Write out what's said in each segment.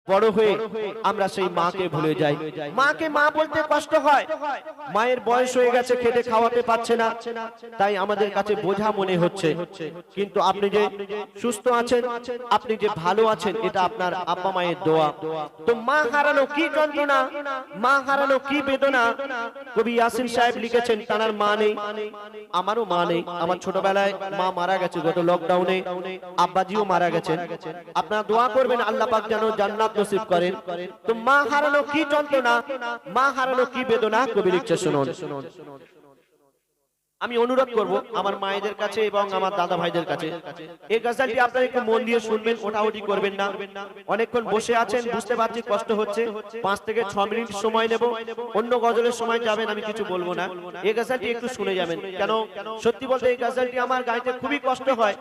বড় হয়ে আমরা সেই মাকে ভুলে যাই। মাকে মা বলতে কষ্ট হয়, মায়ের বয়স হয়ে গেছে, খেতে খাওয়াতে পারছে না, তাই আমাদের কাছে বোঝা মনে হচ্ছে। কিন্তু আপনি যে সুস্থ আছেন, আপনি যে ভালো আছেন, এটা আপনার আব্বা মায়ের দোয়া। তো মা হারানো কি যন্ত্রণা, মা হারানো কি বেদনা। কবি ইয়াসিন সাহেব লিখেছেন তার মা নেই, আমারও মা নেই। আমার ছোটবেলায় মা মারা গেছে, গত লকডাউনে আব্বাজিও মারা গেছেন। আপনারা দোয়া করবেন আল্লাহ পাক যেন জান্নাত নসিব করেন। তো মা হারানো কি যন্ত্রণা, মা হারানো কি বেদনা, কবি লিখছে শুনুন। আমি অনুরোধ করব আমার মায়েদের কাছে এবং আমার দাদা ভাইদের কাছে, এই গজলটি আপনারা একটু মন দিয়ে শুনবেন, ওঠাউঠি করবেন না। অনেকক্ষণ বসে আছেন, বুঝতে পারছি কষ্ট হচ্ছে, 5 থেকে 6 মিনিট সময় নেব, অন্য গজলের সময় যাবেন, আমি কিছু বলবো না। এই গজলটি একটু শুনে যাবেন, কেন সত্যি বলতে এই গজলটি আমার গাইতে খুবই কষ্ট হয়,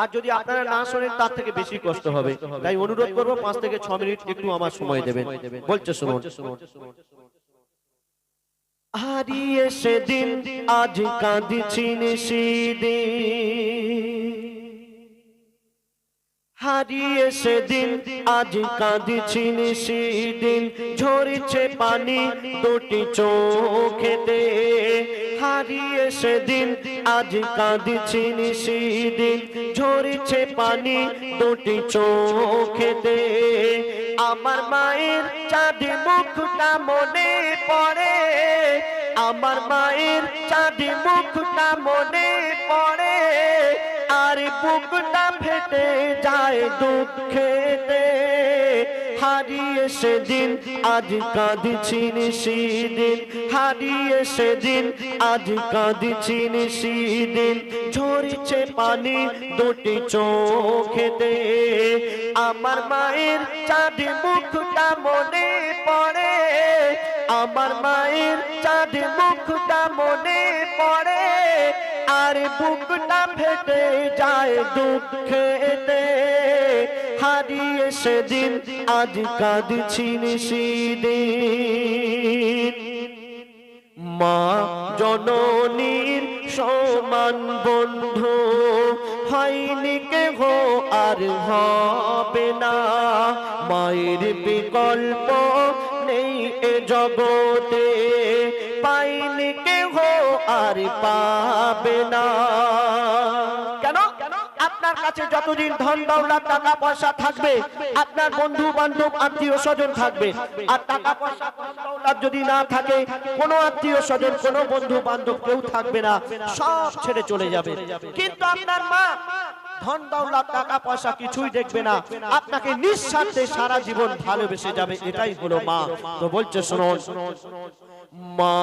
আর যদি আপনারা না শোনেন তার থেকে বেশি কষ্ট হবে। তাই অনুরোধ করব 5 থেকে 6 মিনিট একটু আমার সময় দেবেন। বলছে শুনুন। হারিয়ে সেদিন আজ কাঁদছিন সেদিন, হারিয়ে সেদিন আজ কাঁদছিন সেদিন, ঝরছে পানি দুটি চোখেতে। হারিয়ে সেদিন আজ কাঁদছিন সেদিন, ঝরছে পানি দুটি চোখেতে। আমার মায়ের চাঁদ মুখটা মনে পড়ে, আমার মায়ের চাঁদ মুখটা মনে পড়ে, আর বুকটা ফেটে যায় দুঃখেতে। হারিয়ে সেদিন আজ কাঁদছিন সেদিন, হারিয়ে সেদিন আজ কাঁদছিন সেদিন, ঝরছে পানি দুটি চোখেতে। আমার মায়ের চাঁদ মুখটা মনে পড়ে, আমার মায়ের চাঁদ মুখটা মনে পড়ে, আর বুকটা ফেটে যায় দুঃখেতে। হারিয়ে সেদিন আজ কাঁদছিন সেদিন। মা জননীর সমান বন্ধু হয়নি কেহ আর হবে না, মায়ের বিকল্প নেই এ জগতে, পাইনি কেহ আর পাবে না। কেন? আপনার কাছে যতদিন ধন দৌলত টাকা পয়সা থাকবে, আপনার বন্ধু বান্ধব আত্মীয় স্বজন থাকবে, আর টাকা পয়সা দৌলত যদি না থাকে, কোনো আত্মীয় স্বজন কোনো বন্ধু বান্ধব কেউ থাকবে না, সব ছেড়ে চলে যাবে। কিন্তু আপনার মা ধন দৌলত টাকা পয়সা কিছুই দেখবে না, আপনাকে নিঃস্বার্থে সারা জীবন ভালোবেসে যাবে, এটাই হলো মা। তো বলছে শুনুন। মা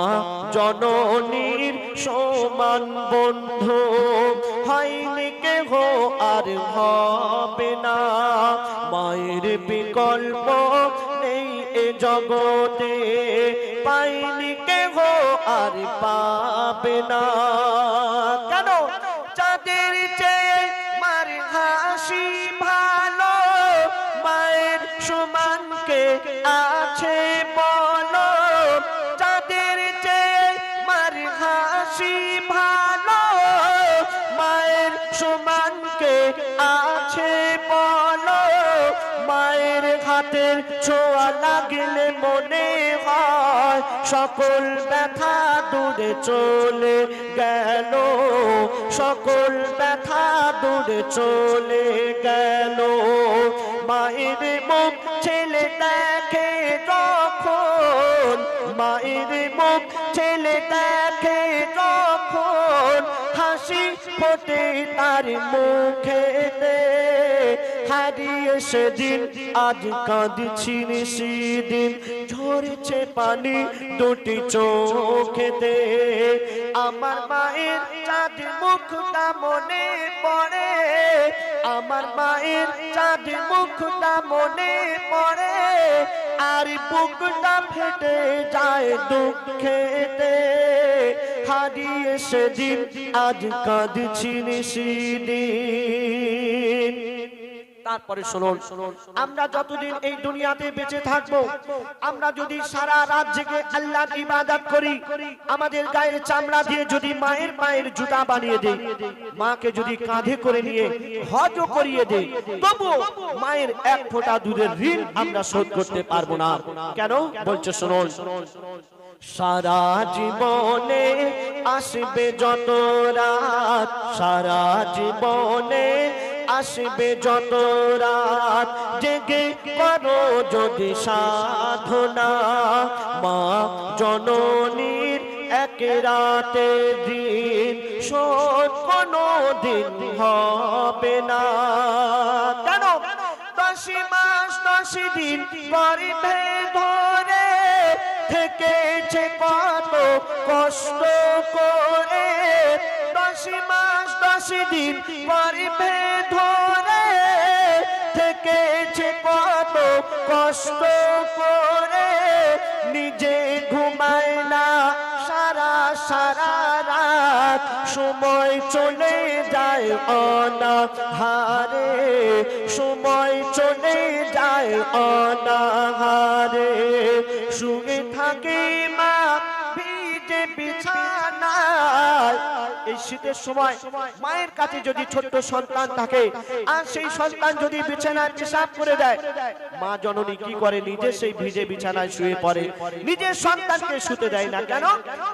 জননীর সমান বন্ধু হয়নি কেহ আর হবে না, মায়ের বিকল্প নেই এ জগতে, পাইনি কেহ আর পাবে না। কেন? চাঁদের চেয়ে মার হাসি ভালো, মায়ের সমান কে আছে বলো। চাঁদের চেয়ে মার হাসি ভালো, মায়ের সমান কে আছে বলো। মায়ের হাতের ছোঁয়া লাগলে মনে হয় সকল ব্যথা দূরে চলে গেল, সকল ব্যথা দূরে চলে গেল। মায়ের মুখ ছেলে দেখে যখন, মায়ের মুখ ছেলে দেখে যখন, হাসি ফোটে তার মুখেতে। হারিয়ে সেদিন আজ কাঁদছিন সেদিন, ঝরছে পানি দুটি চোখেতে। আমার মায়ের চাঁদ মুখটা মনে পড়ে, আমার মায়ের চাঁদ মুখটা মনে পড়ে, আর বুকটা ফেটে যায় দুঃখেতে। হারিয়ে সেদিন আজ কাঁদছিন সেদিন। তারপরে শুনুন, আমরা যতদিন এই দুনিয়াতে বেঁচে থাকবো, আমরা যদি সারা রাত জেগে আল্লাহর ইবাদত করি, আমাদের গায়ের চামড়া দিয়ে যদি মায়ের পায়ের জুতা বানিয়ে দেই, মাকে যদি কাঁধে করে নিয়ে হজ করিয়ে দেই, তবু মায়ের এক ফোঁটা দুধের ঋণ আমরা শোধ করতে পারবো না। কেন বলছে শুনুন, সারা জীবনে আসবে যত রাত, সারা জীবনে আসবে যত রাত, জেগে করো যদি সাধনা, মা জননীর এক রাতে দিন শোধ কোনো দিন হবে না। কেন? 10 মাস 10 দিন গর্ভে ধরে থেকেছে কত কষ্ট করে, 10 মাস 10 দিন গর্ভে ধরে থেকেছে কত কষ্ট করে, নিজে ঘুমায় না সারা সারা রাত, সময় চলে যায় অনাহারে, সময় চলে যায় অনাহারে, শুয়ে থাকে মা ভিজে বিছানায়। এই শীতের সময় মায়ের কাছে যদি ছোট্ট সন্তান থাকে আর সেই সন্তান যদি বিছানায় পেশাব করে দেয়, মা জননী কি করে? নিজে সেই ভিজে বিছানায় শুয়ে পড়ে, নিজের সন্তানকে শুতে দেয় না। কেন?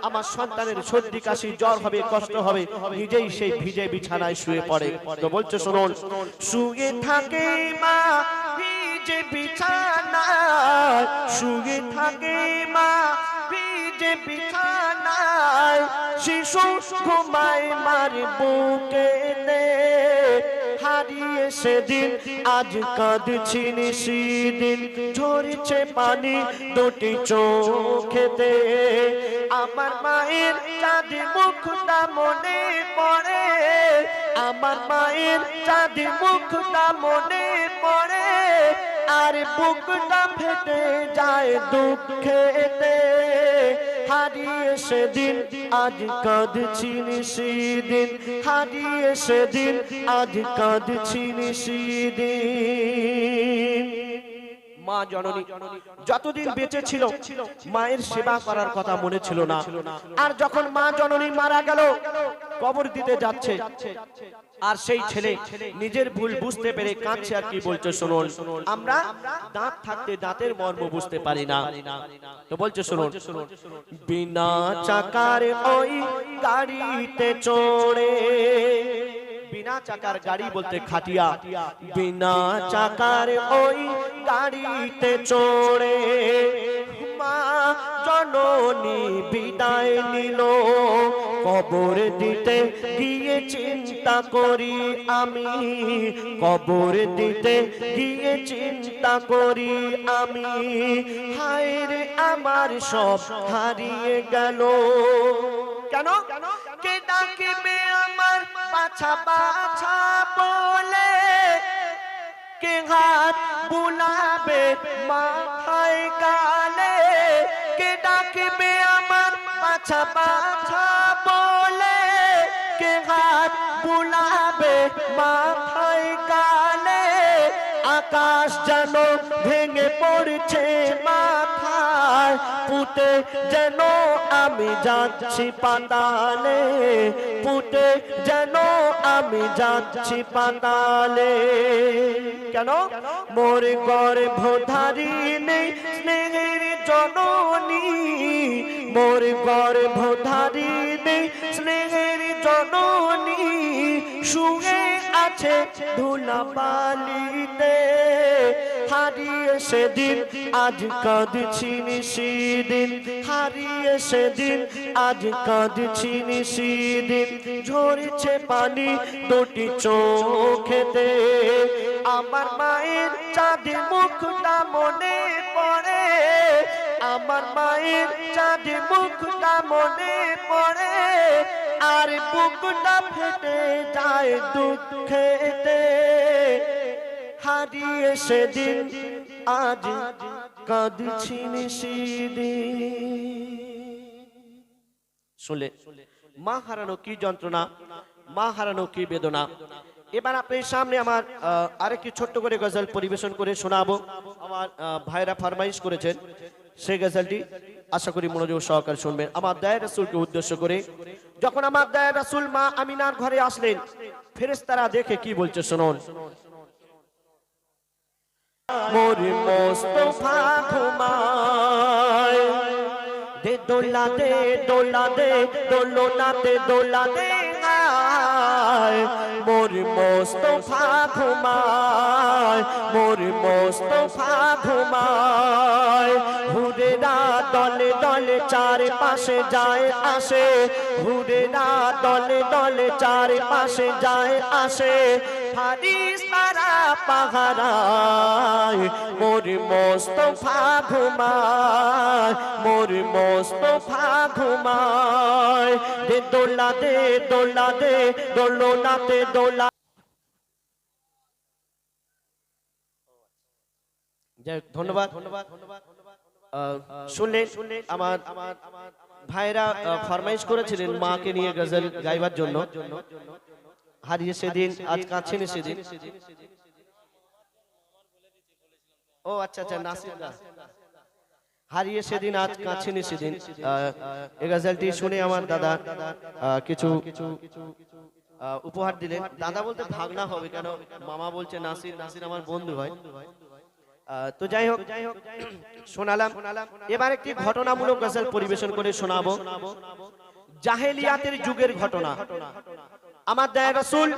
আমার সন্তানের সর্দি কাশি জ্বর হবে, কষ্ট হবে, নিজেই সেই ভিজে বিছানায় শুয়ে পড়ে। তো বলছে শুনুন, শুয়ে থাকে মা ভিজে বিছানায়, শুয়ে থাকে মা ভিজে বিছানায়, শিশু ঘুমায় মার বুকেতে, হারিয়ে সেদিন আজ কাঁদছি সেদিন, ঝরছে পানি দুটি চোখেতে, আমার মায়ের চাঁদ মুখটা মনে পড়ে, আমার মায়ের চাঁদ মুখটা মনে পড়ে, আর বুকটা ফেটে যায় দুঃখেতে, হারিয়ে সেদিন আজ কাঁদছি সেদিন, হারিয়ে সেদিন আজ কাঁদছি সেদিন। মা জননী যতদিন বেঁচে ছিল মায়ের সেবা করার কথা মনে ছিল না, আর যখন মা জননী মারা গেল, কবর দিতে যাচ্ছে, আর সেই ছেলে নিজের ভুল বুঝতে পেরে কাঁদছে। আর কি বলছে শুনুন, আমরা দাঁত থাকতে দাঁতের মর্ম বুঝতে পারি না। তো বলছে শুনুন, বিনা চাকার ওই গাড়িতে চড়ে, বিনা চাকার গাড়ি বলতে খাটিয়া, বিনা চাকার ওই গাড়িতে চড়ে মা জননী বিদায় নিল, কবর দিতে গিয়ে চিন্তা করি আমি, কবর দিতে গিয়ে চিন্তা করি আমি, হায় রে আমার সব হারিয়ে গেল। কেন? কে ডাকিবে আমার বাছা বাছা বলে, কে হাত বুলাবে মাথায় গালে, কে ডাকিবে আমার বাছা বাছা বলে, কে হাত বুলাবে মাথায় গালে, আকাশ যেন ভেঙে পড়ছে মাথায়, পুঁতে যেন আমি যাচ্ছি পাতালে, পুঁতে যেন আমি যাচ্ছি পাতালে। কেন? মোর গর্ভধারিণী স্নেহের জননী, মোর গর্ভধারিণী স্নেহের জননী, শুয়ে আছে ধুলাবালিতে, হারিয়ে সেদিন আজ কাঁদছি সেদিন, হারিয়ে সেদিন আজ কাঁদছি সেদিন, ঝরছে পানি দুটি চোখেতে, আমার মায়ের চাঁদ মুখটা মনে পড়ে, আমার মায়ের চাঁদ মুখটা মনে পড়ে, আর বুকটা ফেটে যায় দুঃখেতে, হারিয়ে সেদিন আজ কাঁদছি সেদিন। শুনলে মা হারানো কি যন্ত্রণা, মা হারানো কি বেদনা। এবার আপনার সামনে আমার আরেকটি ছোট্ট করে গজল পরিবেশন করে শোনাবো। আমার ভাইরা ফরমাইশ করেছেন সেই গজলটি, আশা করি মনোযোগ সহকারে শুনবেন। আমার দয়ার রাসূলকে উদ্দেশ্য করে, যখন আমার দয়ার রাসূল মা আমিনার ঘরে আসলেন, ফেরেশতারা দেখে কি বলছে শুনুন। মোর মোস্তফা ঘুমায়, দে দোলা দে দোলা দে দোলনাতে দোলা দে আয়। মোর মোস্তফা ঘুমায়, মোর মোস্তফা ঘুমায়। হুরেরা দলে দলে চারপাশে যায় আসে, হুরেরা দলে দলে চারপাশে যায় আসে। ফারিস্তারা পাহারায়, মোর মোস্তফা ঘুমায়, মোর মোস্তফা ঘুমায়। দে দোলা দে দোলা দে দোলনাতে দোলা। ধন্যবাদ। শুনলেন আমার ভাইরা ফরমাইশ করেছিলেন মাকে নিয়ে গজল গাইবার জন্য। হারিয়ে সেদিন আজ কাছেন সেদিন। ও আচ্ছা আচ্ছা, নাসির দা হারিয়ে সেদিন আজ কাছেন সেদিন। এই গজলটি শুনে আমার দাদা কিছু উপহার দিলেন। দাদা বলতে ভাগনা হবে, কেন মামা বলছে নাসির, নাসির আমার বন্ধু হয়। তো যাই হোক শোনালাম। এবার একটি ঘটনামূলক গজল পরিবেশন করে শোনাবো, জাহেলিয়াতের যুগের ঘটনা। আমার দয়ার রাসূল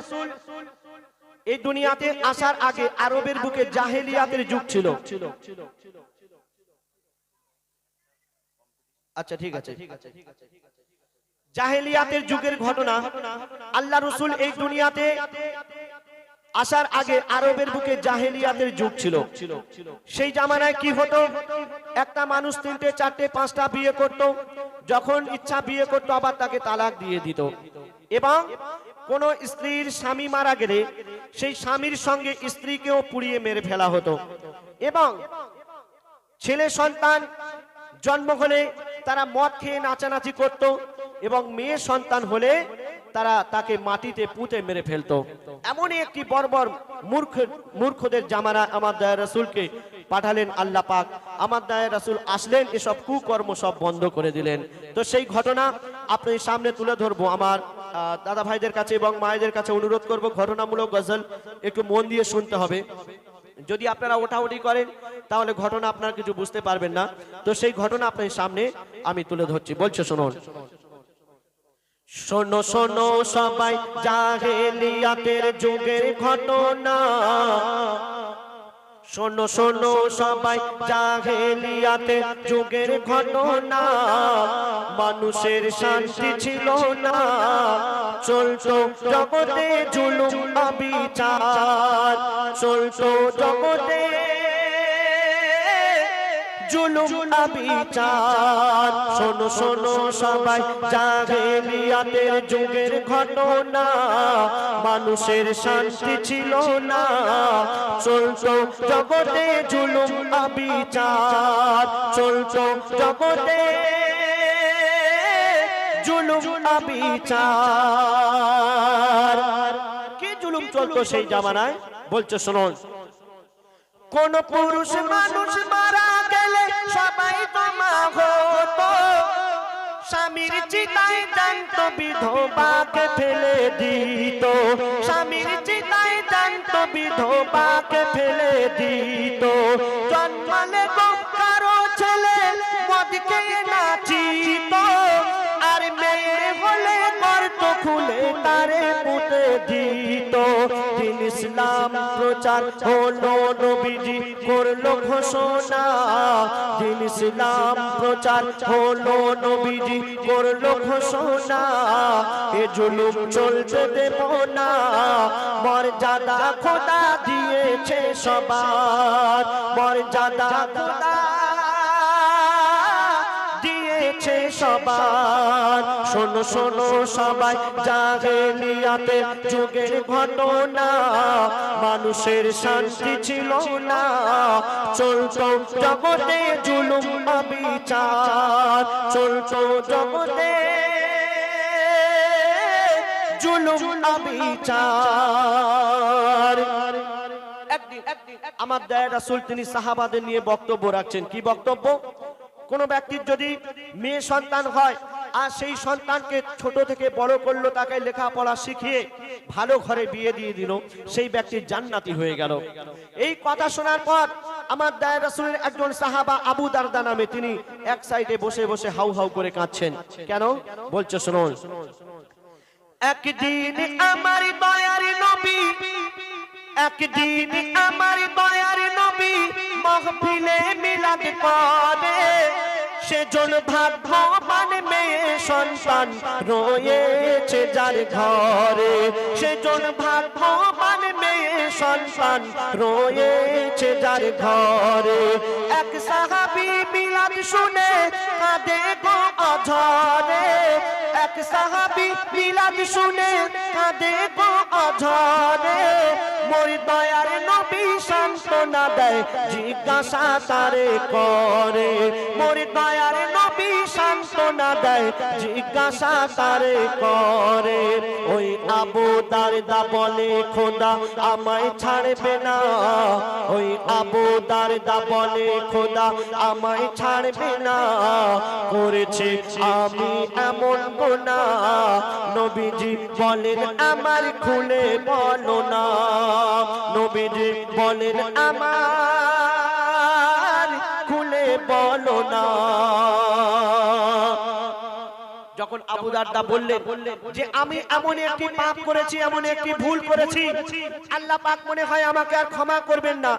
এই দুনিয়াতে আসার আগে আরবের বুকে জাহেলিয়াতের যুগ ছিল। আচ্ছা ঠিক আছে, জাহেলিয়াতের যুগের ঘটনা। আল্লাহ রাসূল এই দুনিয়াতে আসার আগে আরবের বুকে জাহেলিয়াতের যুগ ছিল। সেই জামানায় কি হতো, একটা মানুষ 3টে 4টে 5টা বিয়ে করত, যখন ইচ্ছা বিয়ে করত আবার তাকে তালাক দিয়ে দিত। এবং কোন স্ত্রীর স্বামী মারা গেলে সেই স্বামীর সঙ্গে স্ত্রীকেও পুড়িয়ে মেরে ফেলা হতো। এবং ছেলে সন্তান জন্ম হলে তারা মদ খেয়ে নাচানাচি করত, এবং মেয়ে সন্তান হলে তারা তাকে মাটিতে পুঁতে মেরে ফেলতো। এমনই একটি বর্বর মূর্খদের জামানা আমার দয়ার রাসূলকে পাঠালেন আল্লাহ পাক। আমার দয়ার রাসূল আসলেন, এসব কুকর্ম সব বন্ধ করে দিলেন। তো সেই ঘটনা আপনার সামনে তুলে ধরবো। আমার দাদা ভাইদের কাছে এবং মায়েদের কাছে অনুরোধ করব, ঘটনামূলক গজল একটু মন দিয়ে শুনতে হবে। যদি আপনারা ওঠাউঠি করেন তাহলে ঘটনা আপনারা কিছু বুঝতে পারবেন না। তো সেই ঘটনা আপনার সামনে আমি তুলে ধরছি, বলছে শুনুন। শোনো শোনো সবাই জাহেলিয়াতের যুগের ঘটনা, শোনো শোনো সবাই জাহেলিয়াতের যুগের ঘটনা। মানুষের শান্তি ছিল না, চলতো জগতে জুলুম অবিচার, চলতো জগতে জুলুম অবিচার। শোনো শোনো সবাই জাহেলিয়াতের যুগের ঘটনা, মানুষের শান্তি ছিল না, চলতো জগতে জুলুম অবিচার, চলতো জগতে জুলুম অবিচার। কি জুলুম চলতো সেই জামানায়, বলছে শুনুন। কোন পুরুষ মানুষ মারা গেলে সবাই জমা হতো, স্বামীর চিতায় জ্যান্ত বিধবাকে ফেলে দিত, স্বামীর চিতায় জ্যান্ত বিধবাকে ফেলে দিত। জন্মালে কারো ছেলে মদ খেয়ে নাচিত, আর মেয়ে হলে গর্ত খুলে তারে পুঁতে দিত। দিন ইসলাম প্রচার হলো, নবীজি করলো ঘোষণা, দিন ইসলাম প্রচার হলো, নবীজি করলো ঘোষণা। এ জুলুম চলতে দেব না, মর্যাদা খোদা দিয়েছে সবার, মর্যাদা খোদা দিয়েছে সবার। শোনো শোনো সবাই জাহেলিয়াতের যুগের ঘটনা, মানুষের শান্তি ছিল না, চলতো জগতে জুলুম অবিচার, চলতো জগতে জুলুম অবিচার। একদিন আমার দয়ার রাসূল তিনি সাহাবাদের নিয়ে বক্তব্য রাখছেন। কি বক্তব্য? কোন ব্যক্তির যদি মেয়ে সন্তান হয় আর সেই সন্তানকে ছোট থেকে বড় করলো, তাকে লেখাপড়া শিখিয়ে ভালো ঘরে বিয়ে দিয়ে দিল, সেই ব্যক্তি জান্নাতি হয়ে গেল। এই কথা শোনার পর আমার দয়ার রাসূলের একজন সাহাবা আবু দারদা নামে, তিনি এক সাইডে বসে বসে হাউ হাউ করে কাঁদছেন। কেন বলছে শুনুন। একদিন আমার দয়ার নবী, একদিন আমার দয়ার নবী মাহফিলে মিলাদ করে, সেজন ভাগ্যবান মেয়ে সন্তান রয়েছে যার ঘরে, সেজন ভাগ্যবান মেয়ে সন্তান রয়েছে যার ঘরে। এক সাহাবী মিলাদ শুনে কাঁদে গো অঝরে, এক সাহাবী মিলাদ শুনে কাঁদে গো অঝরে। মোর দয়ার নবী সান্ত্বনা দেয়, জিজ্ঞাসা তারে করে। মোর দয়ার নবী সান্ত্বনা দেয়, জিজ্ঞাসা তারে করে। ওই আবু দারদা বলে খোদা আমায় ছাড়বে না, ওই আবু দারদা বলে খোদা আমায় ছাড়বে না, করেছে আমি এমন গুনাহ, নবীজি বলেন আমার খুলে বলো না, নবীজি বলেন আমার খুলে বলো না। যখন আবু দারদা বললেন যে আমি এমন একটি পাপ করেছি, এমন একটি ভুল করেছি, আল্লাহ পাক মনে হয় আমাকে আর ক্ষমা করবেন না,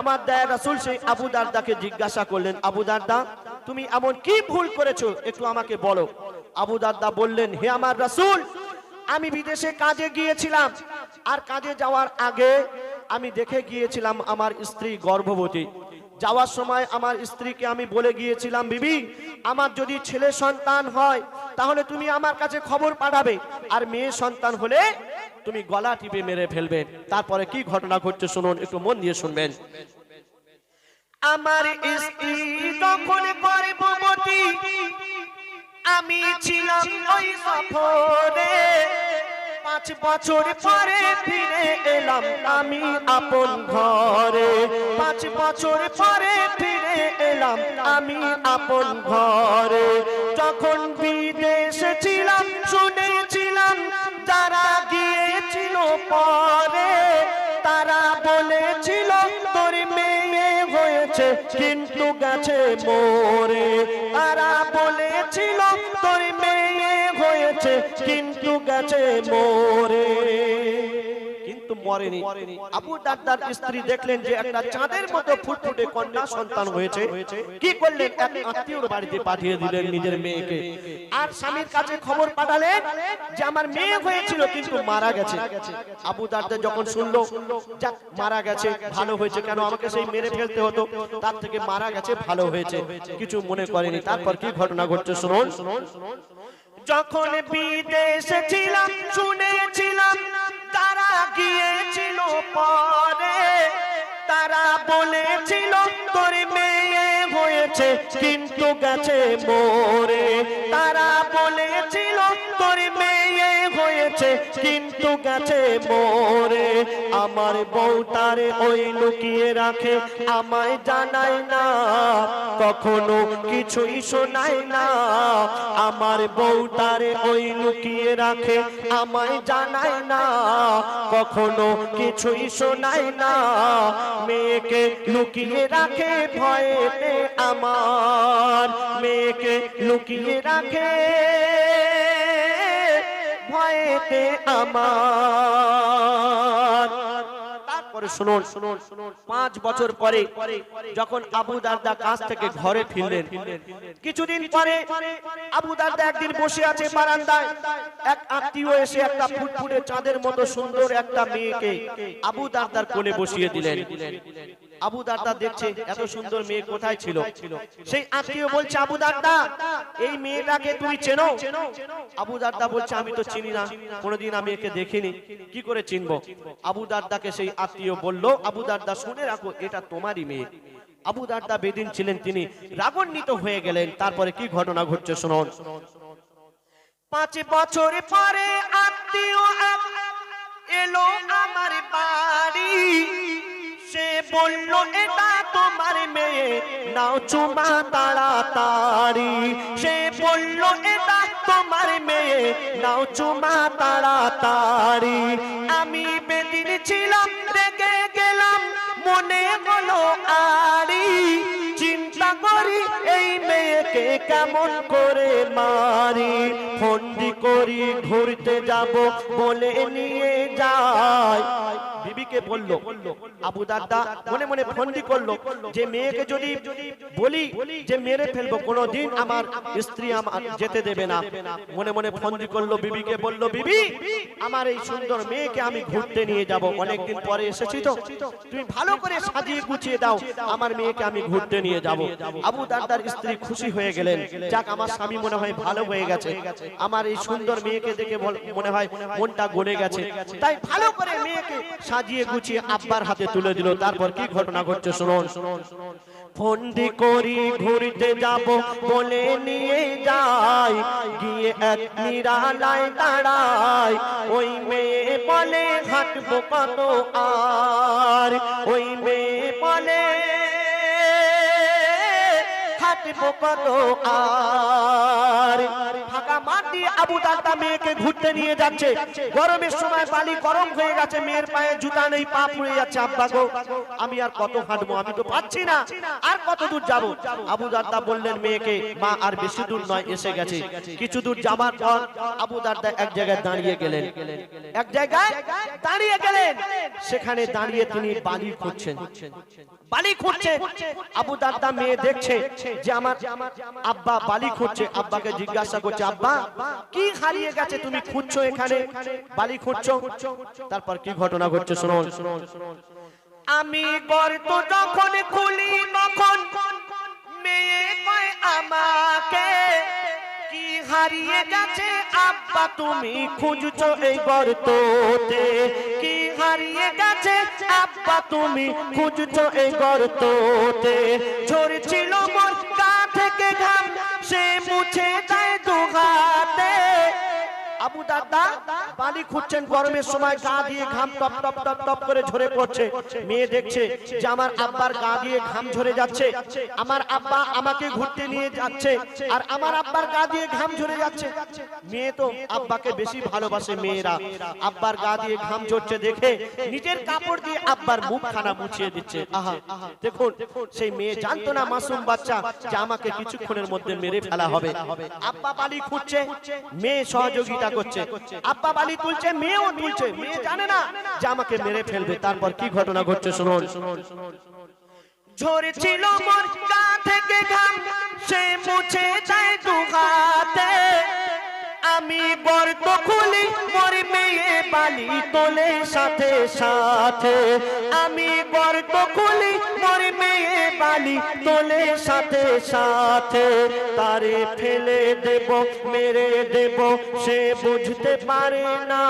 আমার দয়ার রাসূল সেই আবু দারদাকে জিজ্ঞাসা করলেন, আবু দারদা তুমি এমন কি ভুল করেছো একটু আমাকে বলো। আবু দারদা বললেন, হে আমার রাসূল, আমি বিদেশে কাজে গিয়েছিলাম, আর কাজে যাওয়ার আগে আমি দেখে গিয়েছিলাম আমার স্ত্রী গর্ভবতী। যাওয়ার সময় আমার স্ত্রীকে আমি বলে গিয়েছিলাম, বিবি আমার যদি ছেলে সন্তান হয় তাহলে তুমি আমার কাছে খবর পাঠাবে, আর মেয়ে সন্তান হলে তুমি গলা টিপে মেরে ফেলবে। তারপরে কি ঘটনা ঘটছে শুনুন, একটু মন দিয়ে শুনবেন। আমার স্ত্রী যখন গর্ভবতী, আমি ছিলাম ওই সফরে, 5 বছর পরে ফিরে এলাম আমি আপন ঘরে, 5 বছর পরে ফিরে এলাম আমি আপন ঘরে। যখন বিদেশে ছিলাম শুনেছিলাম যারা গিয়েছিল পরে, তারা বলেছিল তোর মেয়ে হয়েছে কিন্তু গেছে মরে, তারা বলেছিল তোর মেয়ে হয়েছে কিন্তু গেছে মরে, কিন্তু মরেনি। আবু দারদার স্ত্রী দেখলেন যে একটা চাঁদের মতো ফুটফুটে কন্যা সন্তান হয়েছে, কি করলেন, এক আত্মীয়র বাড়িতে পাঠিয়ে দিলেন নিজের মেয়েকে, আর স্বামীর কাছে খবর পাঠালেন যে আমার মেয়ে হয়েছিল কিন্তু মারা গেছে। আবু দারদা যখন শুনলো যাক মারা গেছে ভালো হয়েছে, কেন আমাকে সেই মেরে ফেলতে হতো, তার থেকে মারা গেছে ভালো হয়েছে, কিছু মনে করেনি। তারপর কি ঘটনা ঘটছে শুনুন। যখন বিদেশে ছিলাম শুনেছিলাম তারা গিয়েছিল পরে, তারা বলেছিল তোর মেয়ে হয়েছে কিন্তু গেছে মরে, তারা বলেছিল তোর মেয়ে হয়েছে কিন্তু গেছে মরে। আমার বউ তারে ওই লুকিয়ে রাখে, আমায় জানায় না, কখনো কিছুই শোনায় না, আমার বউ তারে ওই লুকিয়ে রাখে, আমায় জানায় না, কখনো কিছুই শোনায় না, মেয়েকে লুকিয়ে রাখে ভয়েতে আমার, মেয়েকে লুকিয়ে রাখে ভয়েতে আমার। তারপরে শুনুন, 5 বছর পরে যখন আবু দারদা কাজ থেকে ঘরে ফিরলেন, কিছুদিন পরে আবু দারদা একদিন বসে আছে বারান্দায়, এক আত্মীয় এসে একটা ফুটফুটে চাঁদের মতো সুন্দর একটা মেয়েকে আবু দারদার কোলে বসিয়ে দিলেন। আবু দারদা দেখছে এত সুন্দর মেয়ে কোথায় ছিল, সেই আত্মীয় বলছে আবু দারদা এই মেয়েটাকে তুমি চেনো? আবু দারদা বলছে আমি তো চিনি না, কোনোদিন আমি একে দেখিনি, কি করে চিনবো? আবু দারদাকে সেই আত্মীয় বলল, আবু দারদা শুনে রাখো এটা তোমারই মেয়ে। আবু দারদা বেদিন ছিলেন, তিনি রাগান্বিত হয়ে গেলেন। তারপরে কি ঘটনা ঘটছে শুনুন। 5 বছর পরে আত্মীয় এলো আমার বাড়ি, সে বলল এটা তোমার মেয়ে, নাও চুমা তাড়াতাড়ি। সে বলল এটা তোমার মেয়ে, নাও চুমা তাড়াতাড়ি। আমি বেদিন ছিলাম, রেগে গেলাম, মনে হলো আরি, চিন্তা করি এই মেয়েকে কেমন করে মারি। ফন্দি করি ঘুরতে যাব বলে নিয়ে যায়। বিবিকে বলল, আবু দারদা মনে মনে ফন্দি করলো যে মেয়েকে যদি বলি যে মেরে ফেলবো, কোনোদিন আমার স্ত্রী আমার যেতে দেবে না। মনে মনে ফন্দি করলো, বিবিকে বলল, বিবি আমার এই সুন্দর মেয়েকে আমি ঘুরতে নিয়ে যাব, অনেকদিন পরে এসেছি তো, তুমি ভালো করে সাজিয়ে গুছিয়ে দাও, আমার মেয়েকে আমি ঘুরতে নিয়ে যাব। আবু দারদার স্ত্রী খুশি হয়ে গেলেন, যাক আমার স্বামী মনে হয় ভালো হয়ে গেছে, আমার এই সুন্দর মেয়েকে দেখে মনে হয় মনটা গলে গেছে, তাই ভালো করে মেয়েকে সাজিয়ে গুছিয়ে আব্বার হাতে তুলে দিল। তারপর কি ঘটনা ঘটছে শুনুন। ফন্দি করি ঘুরতে যাব বলে নিয়ে যাই, গিয়ে এক নিরালায় দাঁড়াই, ওই মেয়ে বলে হাঁটবো কত আর, ওই মেয়ে বলে হাঁটবো কত আর। ফাঁকা মাঠ দিয়ে আবু দারদা মেয়েকে ঘুরতে নিয়ে যাচ্ছে, গরমের সময় বালি গরম হয়ে গেছে, মেয়ের পায়ে জুতা নেই, পা পুড়ে যাচ্ছে। আব্বা গো আমি আর কত হাঁটবো, আমি তো পাচ্ছি না, আর কত দূর যাব। আবু দারদা বললেন মেয়েকে, মা আর বেশি দূর নয়, এসে গেছে। কিছু দূর যাবার পর আবু দারদা এক জায়গায় দাঁড়িয়ে গেলেন, এক জায়গায় দাঁড়িয়ে গেলেন, সেখানে দাঁড়িয়ে তিনি বালি খুঁজছেন, বালি খুঁজছে। আবু দারদা মেয়ে দেখছে যে আমার আব্বা বালি খুঁজছে, আব্বাকে জিজ্ঞাসা করছে, আব্বা কি হারিয়ে গেছে তুমি খুঁজছো এখানে, বালি খুঁজছো? তারপর কি ঘটনা ঘটছে শুনুন। আমি গর্ত যখন খুলি তখন মেয়ে কয় আমাকে, কি হারিয়ে গেছে আব্বা তুমি খুঁজছো এই গর্ততে, কি হারিয়ে গেছে আব্বা তুমি খুঁজছো এই গর্ততে। ঝরছিল মোর গা থেকে ঘাম, সে মুছে দেয় দুহাতে। আবু দারদা বালি খুঁজছেন, গরমের সময় গা দিয়ে ঘাম টপ টপ টপ টপ করে ঝরে পড়ছে। মেয়ে দেখছে যে আমার আব্বার গা দিয়ে ঘাম ঝরে যাচ্ছে, আমার আব্বা আমাকে ঘুরতে নিয়ে যাচ্ছে, আর আমার আব্বার গা দিয়ে ঘাম ঝরে যাচ্ছে। মেয়ে তো আব্বাকে বেশি ভালোবাসে, মেয়েরা আব্বার গা দিয়ে ঘাম ঝরছে দেখে নিজের কাপড় দিয়ে আব্বার মুখখানা মুছিয়ে দিচ্ছে। আহা দেখুন, সেই মেয়ে জানতো না, মাসুম বাচ্চা, যে আমাকে কিছুক্ষণের মধ্যে মেরে ফেলা হবে। আব্বা বালি খুঁজছে, মেয়ে সহযোগিতা করছে, আব্বা বালি তুলছে, মেয়েও তুলছে, মেয়ে জানে না যে আমাকে মেরে ফেলবে। তারপর কি ঘটনা ঘটছে শুনুন। ঝরছিল মোর গা থেকে ঘাম, সে মুছে দেয় দুহাতে। আমি গর্ত খুলি মোর মেয়ে বালি তোলে সাথে সাথে, আমি গর্ত খুলি মোর মেয়ে বালি তোলে সাথে সাথে। তারে ফেলে দেব মেরে দেব, সে বুঝতে পারে না,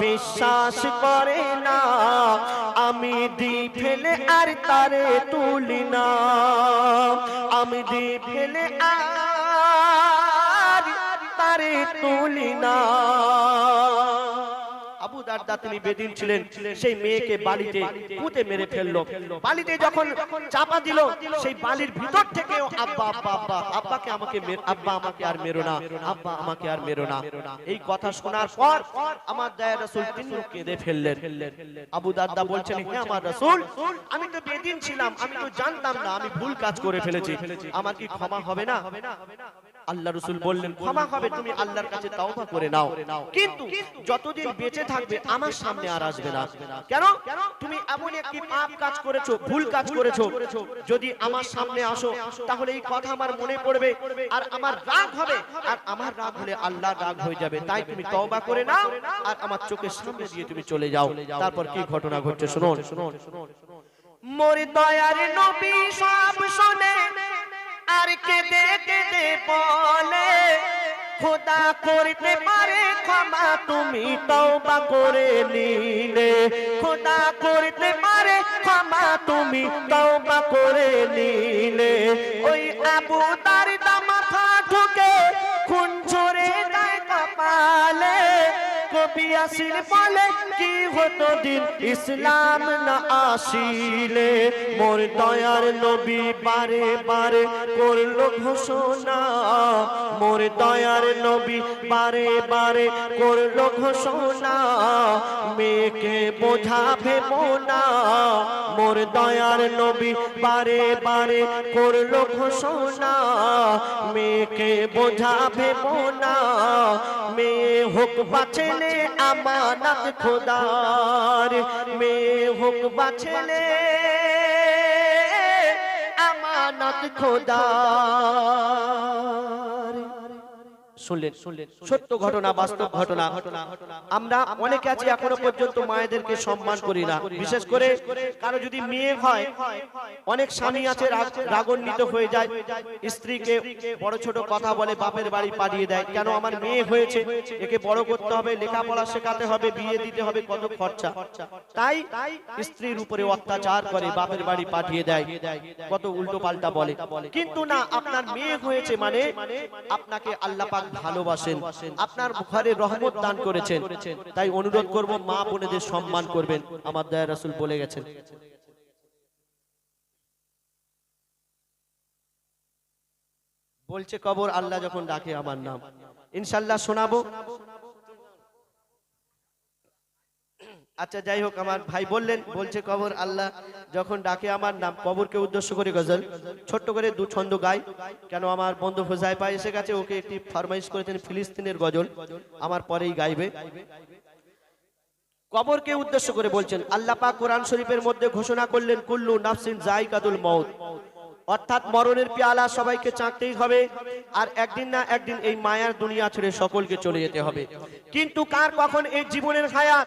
বিশ্বাস করে না, আমি দি ফেলে আর তারে তুলি না, আমি দি ফেলে আর তারে তুলি না। আবু দারদা তিনি বেদিন ছিলেন, সেই মেয়েকে বালিতে পুঁতে মেরে ফেললো। বালিতে যখন চাপা দিল, সেই বালির ভিতর থেকেও আব্বা আব্বা আব্বা, আব্বাকে আমাকে আব্বা আমাকে আর মেরো না, আব্বা আমাকে আর মেরো না, এই কথা শোনার পর আমার দয়া রাসূল তিনি কেঁদে ফেললেন। আবু দারদা বলছেন, হে আমার রাসূল, আমি তো বেদিন ছিলাম, আমি তো জানতাম না, আমি ভুল কাজ করে ফেলেছি, আমার কি ক্ষমা হবে না? আল্লাহ রাসূল বললেন, ক্ষমা হবে, তুমি আল্লাহর কাছে তওবা করে নাও, কিন্তু যতদিন বেঁচে থাকবে আমার সামনে আর আসবে না। কেন? তুমি এমন একটি পাপ কাজ করেছো, ভুল কাজ করেছো, যদি আমার সামনে আসো তাহলে এই কথা আমার মনে পড়বে, আর আমার রাগ হবে, আর আমার রাগ হলে আল্লাহর রাগ হয়ে যাবে, তাই তুমি তওবা করে নাও, আর আমার চোখের সামনে দিয়ে তুমি চলে যাও। তারপর কি ঘটনা ঘটছে শুনুন। মোর দয়ার নবী সব শুনে আর কেঁদে কেঁদে বলে, খোদা করতে পারে ক্ষমা তুমি তওবা করে নিলে, খোদা করতে পারে ক্ষমা তুমি তওবা করে নিলে। ওই আবু দারদা মাথা ঠুকে খুন ঝরে যায় ইয়াসিন বলে কি হতো দিন ইসলাম না আসিলে মোর দয়ার নবী বারে বারে করলো ঘোষণা মোর দয়ার নবী বারে বারে করলো ঘোষণা মেয়েকে বোঝাবে মোনা মোর দয়ার নবী বারে বারে করলো ঘোষণা মেয়েকে বোঝাবে মোনা মেয়ে হোক বা ছেলে আমানত খোদার মেয়ে হোক বা ছেলে আমানত খোদার শুনলেন সত্য ঘটনা বাস্তব ঘটনা আমরা অনেকে আছি এখনো পর্যন্ত মায়েদেরকে সম্মান করি না বিশেষ করে কারো যদি মেয়ে হয় অনেক স্বামী আছে রাগান্বিত হয়ে যায় স্ত্রীকে বড় ছোট কথা বলে বাপের বাড়ি পাঠিয়ে দেয় কেন আমার মেয়ে হয়েছে একে বড় করতে হবে লেখাপড়া শেখাতে হবে বিয়ে দিতে হবে কত খরচা তাই স্ত্রীর উপরে অত্যাচার করে বাপের বাড়ি পাঠিয়ে দেয় কত উল্টো পাল্টা বলে কিন্তু না আপনার মেয়ে হয়েছে মানে আপনাকে আল্লাহ পাক ভালোবাসেন আপনার ঘরে রহমত দান করেছেন তাই অনুরোধ করব মা বোনেদের সম্মান করবেন আমার দয়ার রাসূল বলে গেছেন বলছে কবর আল্লাহ যখন ডাকে আমার নাম ইনশাআল্লাহ শোনাবো আচ্ছা যাই হোক আমার ভাই বললেন বলছে কবর আল্লাহ যখন ডাকে আমার নাম কবরকে উদ্দেশ্য করে গজল ছোট্ট করে দু ছন্দ গাই কেন আমার বন্ধু হুজাইফা এসে গেছে ওকে একটি ফরমাইশ করেছেন ফিলিস্তিনের গজল আমার পরেই গাইবে কবরকে উদ্দেশ্য করে বলছেন আল্লাহ পাক কোরআন শরীফের মধ্যে ঘোষণা করলেন কুল্লু নাফসিন যায়কাতুল মউত অর্থাৎ মরণের পেয়ালা সবাইকে চাকতেই হবে আর একদিন না একদিন এই মায়ার দুনিয়া ছেড়ে সকলকে চলে যেতে হবে কিন্তু কার কখন এই জীবনের হায়াত